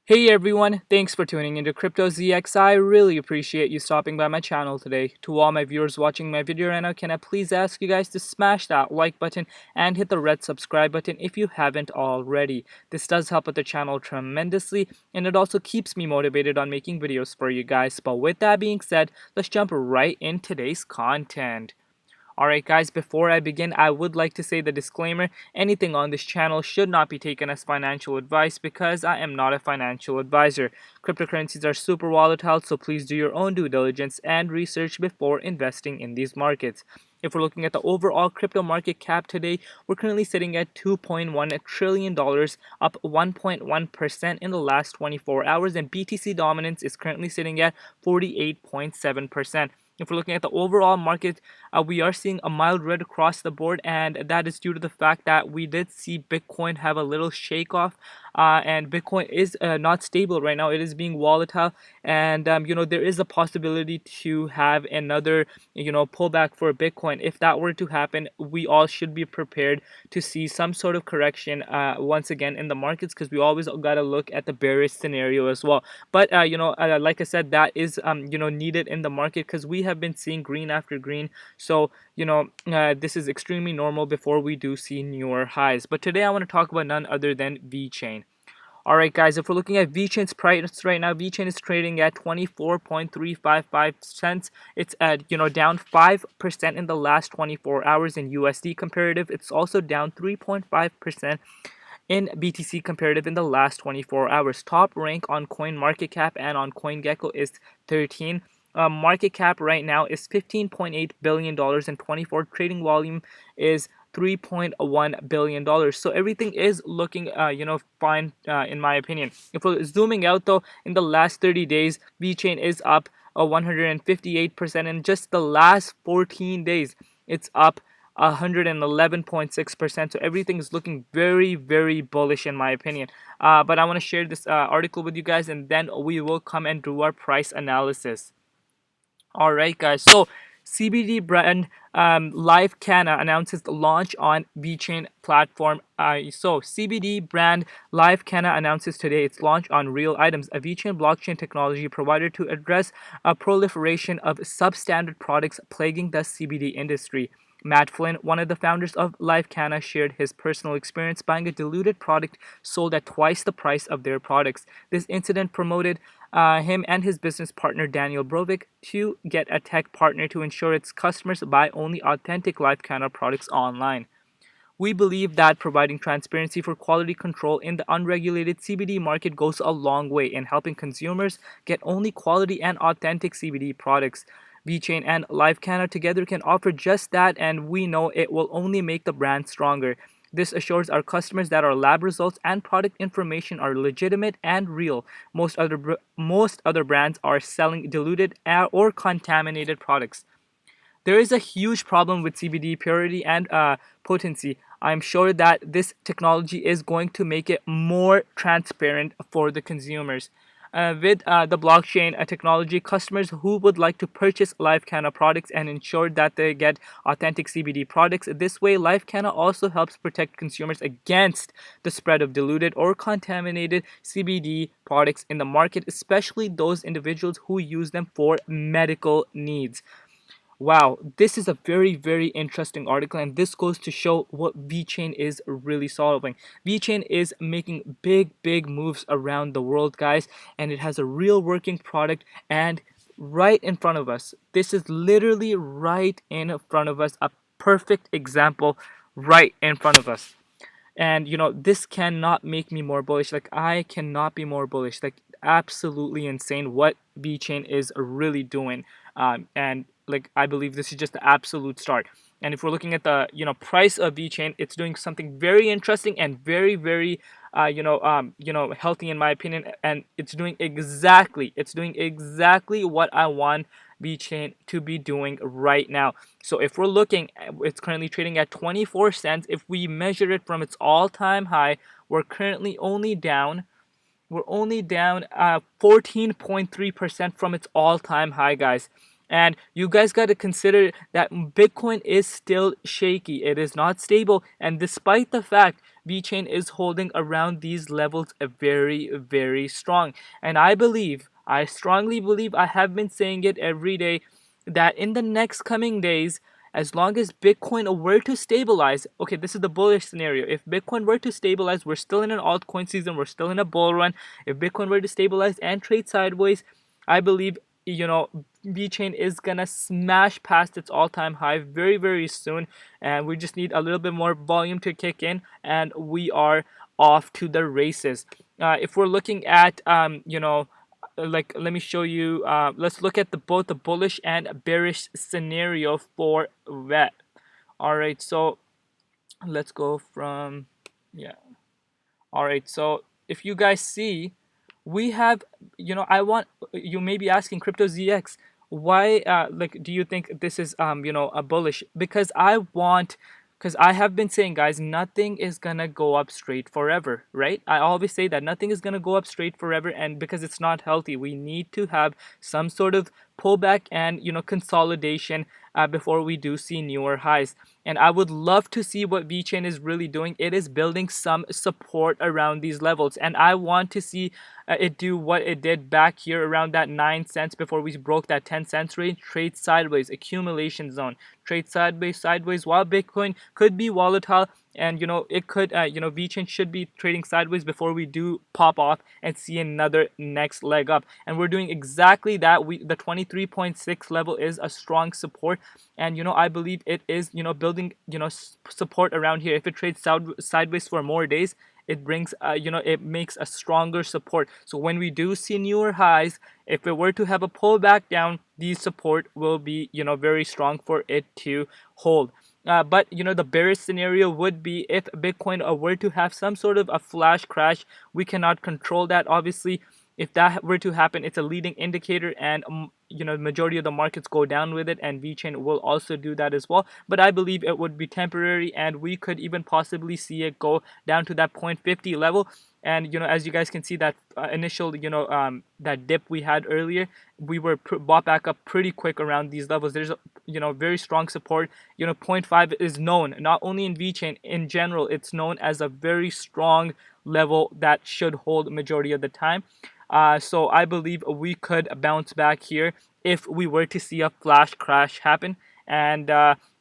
Hey everyone, thanks for tuning into Crypto ZX. I really appreciate you stopping by my channel today. To all my viewers watching my video right now, can I please ask you guys to smash that like button and hit the red subscribe button if you haven't already. This does help out the channel tremendously, and it also keeps me motivated on making videos for you guys. But with that being said, let's jump right in today's content. Alright guys, before I begin, I would like to say the disclaimer, anything on this channel should not be taken as financial advice because I am not a financial advisor. Cryptocurrencies are super volatile, so please do your own due diligence and research before investing in these markets. If we're looking at the overall crypto market cap today, we're currently sitting at $2.1 trillion, up 1.1% in the last 24 hours, and BTC dominance is currently sitting at 48.7%. If we're looking at the overall market, we are seeing a mild red across the board, and that is due to the fact that we did see Bitcoin have a little shake off, and Bitcoin is not stable right now. It is being volatile, and there is a possibility to have another pullback for Bitcoin. If that were to happen, we all should be prepared to see some sort of correction once again in the markets, because we always got to look at the bearish scenario as well. But like I said, that is needed in the market because we have been seeing green after green. So this is extremely normal before we do see newer highs. But today I want to talk about none other than Vechain. Alright guys, if we're looking at Vechain's price right now, Vechain is trading at 24.355 cents. It's at down 5% in the last 24 hours in USD comparative. It's also down 3.5% in BTC comparative in the last 24 hours. Top rank on CoinMarketCap and on CoinGecko is 13. Market cap right now is $15.8 billion, and 24 trading volume is $3.1 billion. So everything is looking fine in my opinion. If we're zooming out though, in the last 30 days, VeChain is up 158%. In just the last 14 days, it's up 111.6%. So everything is looking very, very bullish in my opinion. But I want to share this article with you guys, and then we will come and do our price analysis. Alright guys, so CBD brand Live Canna announces the launch on VeChain platform. So CBD brand Live Canna announces today its launch on Real Items, a VeChain blockchain technology provider to address a proliferation of substandard products plaguing the CBD industry. Matt Flynn, one of the founders of Live Canna, shared his personal experience buying a diluted product sold at twice the price of their products. This incident promoted him and his business partner Daniel Brovik to get a tech partner to ensure its customers buy only authentic Live Canna products online. We believe that providing transparency for quality control in the unregulated CBD market goes a long way in helping consumers get only quality and authentic CBD products. VeChain and Live Canna together can offer just that, and we know it will only make the brand stronger. This assures our customers that our lab results and product information are legitimate and real. Most other brands are selling diluted or contaminated products. There is a huge problem with CBD purity and potency. I'm sure that this technology is going to make it more transparent for the consumers. With the blockchain technology, customers who would like to purchase Live Canna products and ensure that they get authentic CBD products. This way, Live Canna also helps protect consumers against the spread of diluted or contaminated CBD products in the market, especially those individuals who use them for medical needs. Wow, this is a very, very interesting article, and this goes to show what VeChain is really solving. VeChain is making big, big moves around the world, guys, and it has a real working product and right in front of us. This is literally right in front of us, a perfect example right in front of us. And this cannot make me more bullish. Like, I cannot be more bullish. Like, absolutely insane what VeChain is really doing. And like, I believe this is just the absolute start. And if we're looking at the price of VeChain, it's doing something very interesting and very, very healthy in my opinion. And it's doing exactly what I want VeChain to be doing right now. So if we're looking, it's currently trading at 24 cents. If we measure it from its all-time high, we're currently only down. We're only down 14.3% from its all-time high, guys. And you guys got to consider that Bitcoin is still shaky. It is not stable. And despite the fact VeChain is holding around these levels very, very strong. And I strongly believe, I have been saying it every day, that in the next coming days, as long as Bitcoin were to stabilize, okay, this is the bullish scenario. If Bitcoin were to stabilize, we're still in an altcoin season, we're still in a bull run. If Bitcoin were to stabilize and trade sideways, I believe, VeChain is gonna smash past its all-time high very, very soon, and we just need a little bit more volume to kick in, and we are off to the races. If we're looking at, like, let me show you. Let's look at both the bullish and bearish scenario for VET. All right, so let's go from, yeah. All right, so if you guys see, we have, I want, you may be asking Crypto ZX, why, like, do you think this is, a bullish? Because I have been saying, guys, nothing is gonna go up straight forever, right? I always say that nothing is gonna go up straight forever, and because it's not healthy, we need to have some sort of pullback and, consolidation, before we do see newer highs. And I would love to see what VeChain is really doing. It is building some support around these levels, and I want to see it do what it did back here around that 9 cents before we broke that 10 cents range. Trade sideways, accumulation zone, trade sideways, while Bitcoin could be volatile, and it could, VeChain should be trading sideways before we do pop off and see another next leg up. And we're doing exactly that. The 23.6 level is a strong support, and I believe it is, building, support around here. If it trades sideways for more days, it brings, it makes a stronger support. So when we do see newer highs, if it were to have a pullback down, the support will be, very strong for it to hold. But the bearish scenario would be if Bitcoin were to have some sort of a flash crash. We cannot control that, obviously. If that were to happen, it's a leading indicator, and majority of the markets go down with it, and VeChain will also do that as well. But I believe it would be temporary, and we could even possibly see it go down to that 0.50 level. And as you guys can see, that initial that dip we had earlier, we were bought back up pretty quick around these levels. There's very strong support. 0.5 is known not only in VeChain, in general. It's known as a very strong level that should hold majority of the time. So I believe we could bounce back here if we were to see a flash crash happen, and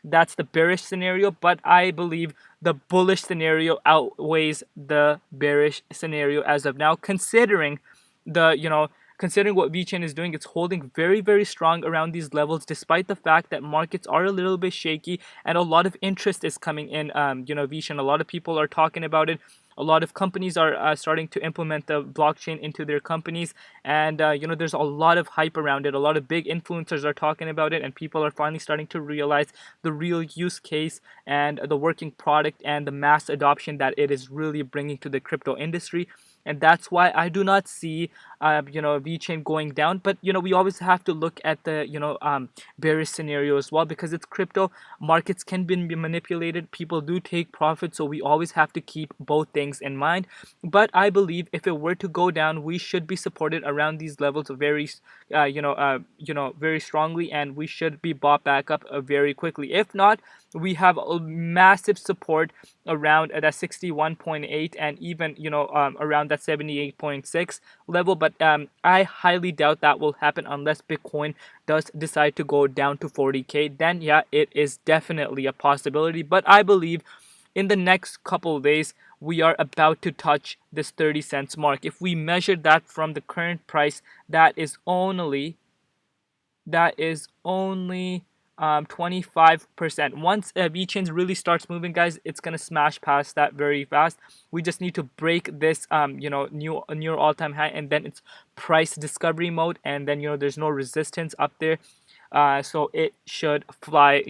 that's the bearish scenario. But I believe the bullish scenario outweighs the bearish scenario as of now, considering considering what VeChain is doing. It's holding very, very strong around these levels, despite the fact that markets are a little bit shaky and a lot of interest is coming in. VeChain, a lot of people are talking about it. A lot of companies are starting to implement the blockchain into their companies, and there's a lot of hype around it. A lot of big influencers are talking about it, and people are finally starting to realize the real use case and the working product and the mass adoption that it is really bringing to the crypto industry. And that's why I do not see VeChain going down. But we always have to look at the bearish scenario as well, because it's crypto. Markets can be manipulated. People do take profit, so we always have to keep both things in mind. But I believe if it were to go down, we should be supported around these levels very very strongly, and we should be bought back up very quickly. If not, we have a massive support around that 61.8, and even around that 78.6 level. But I highly doubt that will happen unless Bitcoin does decide to go down to 40k. Then yeah, it is definitely a possibility. But I believe in the next couple of days, we are about to touch this 30 cents mark. If we measure that from the current price, that is only 25%. Once VeChain really starts moving, guys, it's gonna smash past that very fast. We just need to break this new all-time high, and then it's price discovery mode, and then there's no resistance up there, so it should fly.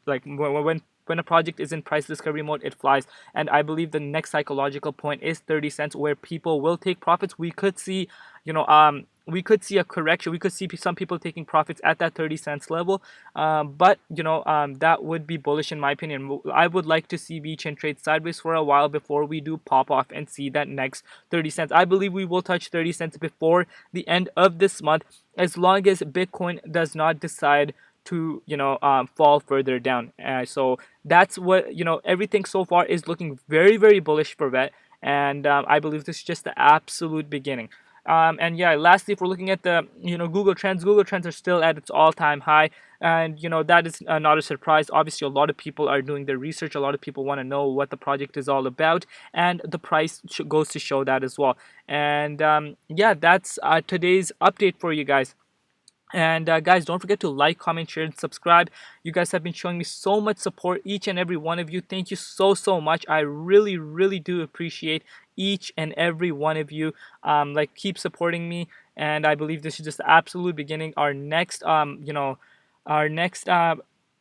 Like when a project is in price discovery mode, it flies. And I believe the next psychological point is 30 cents, where people will take profits. We could see a correction. We could see some people taking profits at that 30 cents level, but that would be bullish in my opinion. I would like to see VeChain trade sideways for a while before we do pop off and see that next 30 cents. I believe we will touch 30 cents before the end of this month, as long as Bitcoin does not decide to fall further down. So that's what everything so far is looking very, very bullish for vet, and I believe this is just the absolute beginning. And yeah, lastly, if we're looking at the Google Trends are still at its all-time high, and that is not a surprise. Obviously, a lot of people are doing their research. A lot of people want to know what the project is all about, and the price goes to show that as well. And yeah, that's today's update for you guys. And guys, don't forget to like, comment, share, and subscribe. You guys have been showing me so much support, each and every one of you. Thank you so much. I really, really do appreciate each and every one of you. Like, keep supporting me, and I believe this is just the absolute beginning. Our next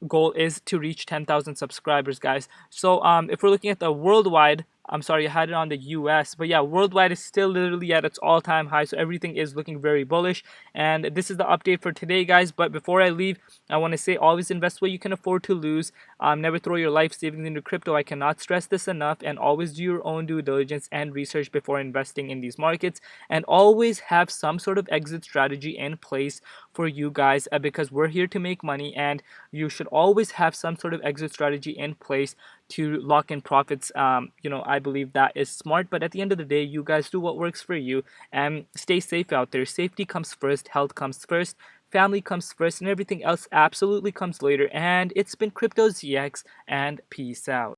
goal is to reach 10,000 subscribers, guys. So if we're looking at the worldwide, I'm sorry, I had it on the US, but yeah, worldwide is still literally at its all-time high, so everything is looking very bullish. And this is the update for today, guys. But before I leave, I want to say, always invest what you can afford to lose. Never throw your life savings into crypto. I cannot stress this enough. And always do your own due diligence and research before investing in these markets. And always have some sort of exit strategy in place for you guys, because we're here to make money, and you should always have some sort of exit strategy in place to lock in profits. I believe that is smart, but at the end of the day, you guys do what works for you, and stay safe out there. Safety comes first, health comes first, family comes first, and everything else absolutely comes later. And it's been Crypto ZX, and peace out.